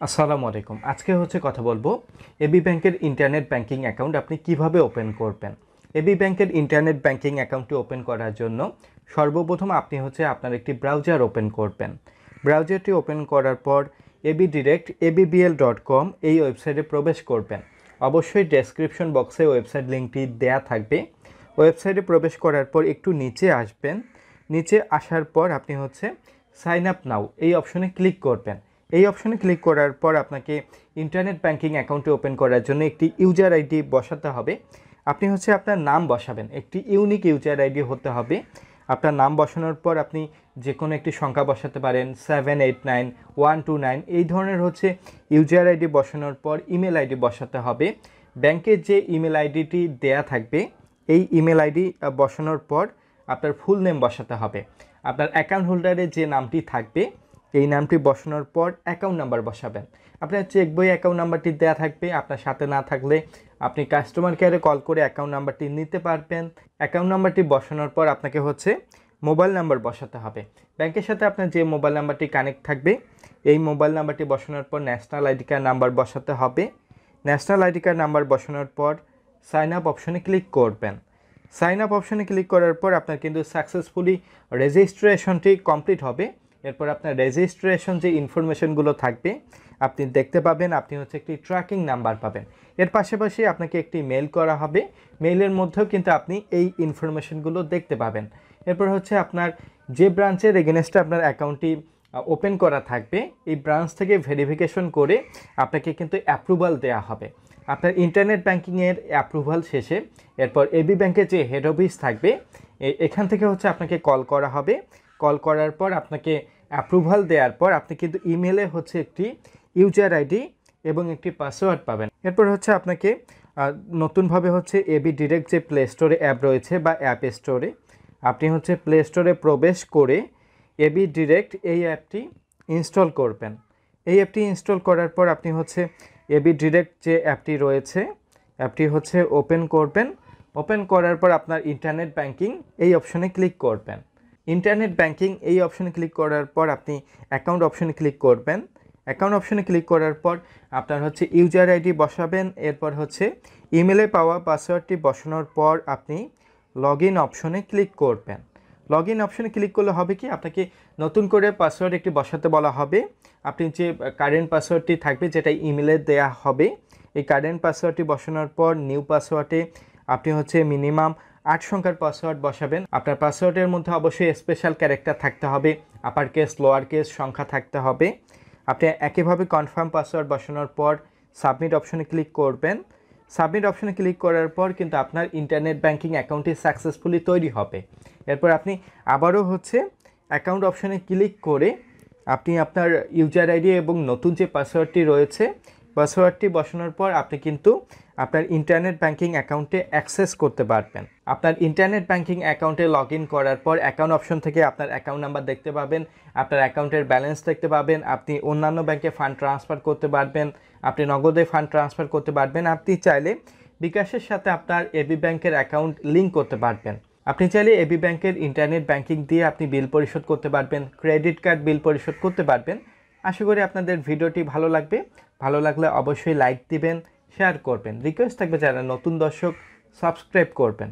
আসসালামু আলাইকুম। আজকে হচ্ছে কথা বলবো এবি ব্যাংকের ইন্টারনেট ব্যাংকিং অ্যাকাউন্ট আপনি কিভাবে ওপেন করবেন। এবি ব্যাংকের ইন্টারনেট ব্যাংকিং অ্যাকাউন্টটি ওপেন করার জন্য সর্বপ্রথম আপনি হচ্ছে আপনার একটি ব্রাউজার ওপেন করবেন। ব্রাউজারটি ওপেন করার পর ebidirect.ebbl.com এই ওয়েবসাইটে প্রবেশ করবেন। অবশ্যই ডেসক্রিপশন বক্সে ওয়েবসাইট লিঙ্কটি দেয়া থাকবে। ওয়েবসাইটে প্রবেশ করার পর একটু নিচে আসবেন। নিচে আসার পর আপনি হচ্ছে সাইন আপ নাও এই অপশনে ক্লিক করবেন। এই অপশনে ক্লিক করার পর আপনাকে ইন্টারনেট ব্যাংকিং অ্যাকাউন্টে ওপেন করার জন্য একটি ইউজার আইডি বসাতে হবে। আপনি হচ্ছে আপনার নাম বসাবেন, একটি ইউনিক ইউজার আইডি হতে হবে। আপনার নাম বসানোর পর আপনি যে কোনো একটি সংখ্যা বসাতে পারেন, 789129 এই ধরনের হচ্ছে ইউজার আইডি বসানোর পর ইমেল আইডি বসাতে হবে। ব্যাংকের যে ইমেল আইডিটি দেয়া থাকবে এই ইমেল আইডি বসানোর পর আপনার ফুল নেম বসাতে হবে। আপনার অ্যাকাউন্ট হোল্ডারের যে নামটি থাকবে এই নামটি বসানোর পর অ্যাকাউন্ট নাম্বার বসাবেন। আপনার চেক বই অ্যাকাউন্ট নাম্বারটি দেওয়া থাকবে, আপনার সাথে না থাকলে আপনি কাস্টমার কেয়ারে কল করে অ্যাকাউন্ট নাম্বারটি নিতে পারবেন। অ্যাকাউন্ট নাম্বারটি বসানোর পর আপনাকে হচ্ছে মোবাইল নাম্বার বসাতে হবে। ব্যাংকের সাথে আপনার যে মোবাইল নাম্বারটি কানেক্ট থাকবে এই মোবাইল নাম্বারটি বসানোর পর ন্যাশনাল আইডি কার্ড নাম্বার বসাতে হবে। ন্যাশনাল আইডি কার্ড নাম্বার বসানোর পর সাইন আপ অপশনে ক্লিক করবেন। সাইন আপ অপশনে ক্লিক করার পর আপনার কিন্তু সাকসেসফুলি রেজিস্ট্রেশনটি কমপ্লিট হবে। এরপর আপনার রেজিস্ট্রেশন যে ইনফরমেশনগুলো থাকবে আপনি দেখতে পাবেন। আপনি হচ্ছে একটি ট্র্যাকিং নাম্বার পাবেন। এর পাশাপাশি আপনাকে একটি মেল করা হবে, মেইলের মধ্যেও কিন্তু আপনি এই ইনফরমেশনগুলো দেখতে পাবেন। এরপর হচ্ছে আপনার যে ব্রাঞ্চের এগেনস্টে আপনার অ্যাকাউন্টটি ওপেন করা থাকবে এই ব্রাঞ্চ থেকে ভেরিফিকেশন করে আপনাকে কিন্তু অ্যাপ্রুভাল দেওয়া হবে। আপনার ইন্টারনেট ব্যাংকিংয়ের অ্যাপ্রুভাল শেষে এরপর এবি ব্যাংকের যে হেড অফিস থাকবে এখান থেকে হচ্ছে আপনাকে কল করা হবে। কল করার পর আপনাকে অ্যাপ্রুভাল দেওয়ার পর আপনি কিন্তু ইমেলে হচ্ছে একটি ইউজার আইডি এবং একটি পাসওয়ার্ড পাবেন। এরপর হচ্ছে আপনাকে নতুনভাবে হচ্ছে এবি ডিরেক্ট যে প্লে স্টোরে অ্যাপ রয়েছে বা অ্যাপ স্টোরে আপনি হচ্ছে প্লে স্টোরে প্রবেশ করে এবি ডিরেক্ট এই অ্যাপটি ইনস্টল করবেন। এই অ্যাপটি ইনস্টল করার পর আপনি হচ্ছে এবি ডিরেক্ট যে অ্যাপটি রয়েছে অ্যাপটি হচ্ছে ওপেন করবেন। ওপেন করার পর আপনার ইন্টারনেট ব্যাংকিং এই অপশনে ক্লিক করবেন। ইন্টারনেট ব্যাংকিং এই অপশনে ক্লিক করার পর আপনি অ্যাকাউন্ট অপশনে ক্লিক করবেন। অ্যাকাউন্ট অপশনে ক্লিক করার পর আপনার হচ্ছে ইউজার আইডি বসাবেন। এরপর হচ্ছে ইমেলে পাওয়া পাসওয়ার্ডটি বসানোর পর আপনি লগ ইন অপশনে ক্লিক করবেন। লগ ইন অপশনে ক্লিক করলে হবে কি আপনাকে নতুন করে পাসওয়ার্ড একটি বসাতে বলা হবে। আপনি যে কারেন্ট পাসওয়ার্ডটি থাকবে যেটা ইমেলে দেয়া হবে এই কারেন্ট পাসওয়ার্ডটি বসানোর পর নিউ পাসওয়ার্ডে আপনি হচ্ছে মিনিমাম 8 সংখ্যার পাসওয়ার্ড বসাবেন। আপনার পাসওয়ার্ডের মধ্যে অবশ্যই স্পেশাল ক্যারেক্টার থাকতে হবে, আপার কেস লোয়ার কেস সংখ্যা থাকতে হবে। আপনি একইভাবে কনফার্ম পাসওয়ার্ড বসানোর পর সাবমিট অপশনে ক্লিক করবেন। সাবমিট অপশনে ক্লিক করার পর কিন্তু আপনার ইন্টারনেট ব্যাংকিং অ্যাকাউন্টটি সাকসেসফুলি তৈরি হবে। এরপর আপনি আবারও হচ্ছে অ্যাকাউন্ট অপশনে ক্লিক করে আপনি আপনার ইউজার আইডি এবং নতুন যে পাসওয়ার্ডটি রয়েছে পাসওয়ার্ডটি বসানোর পর আপনি কিন্তু আপনার ইন্টারনেট ব্যাংকিং অ্যাকাউন্টে অ্যাক্সেস করতে পারবেন। আপনার ইন্টারনেট ব্যাংকিং অ্যাকাউন্টে লগ ইন করার পর অ্যাকাউন্ট অপশন থেকে আপনার অ্যাকাউন্ট নাম্বার দেখতে পাবেন, আপনার অ্যাকাউন্টের ব্যালেন্স দেখতে পাবেন, আপনি অন্যান্য ব্যাংকে ফান্ড ট্রান্সফার করতে পারবেন, আপনি নগদে ফান্ড ট্রান্সফার করতে পারবেন। আপনি চাইলে বিকাশের সাথে আপনার এবি ব্যাংকের অ্যাকাউন্ট লিঙ্ক করতে পারবেন। আপনি চাইলে এবি ব্যাংকের ইন্টারনেট ব্যাংকিং দিয়ে আপনি বিল পরিশোধ করতে পারবেন, ক্রেডিট কার্ড বিল পরিশোধ করতে পারবেন। আশা করি আপনাদের ভিডিওটি ভালো লাগবে। ভালো লাগলে অবশ্যই লাইক দিবেন, শেয়ার করবেন। রিকোয়েস্ট থাকবে যারা নতুন দর্শক সাবস্ক্রাইব করবেন।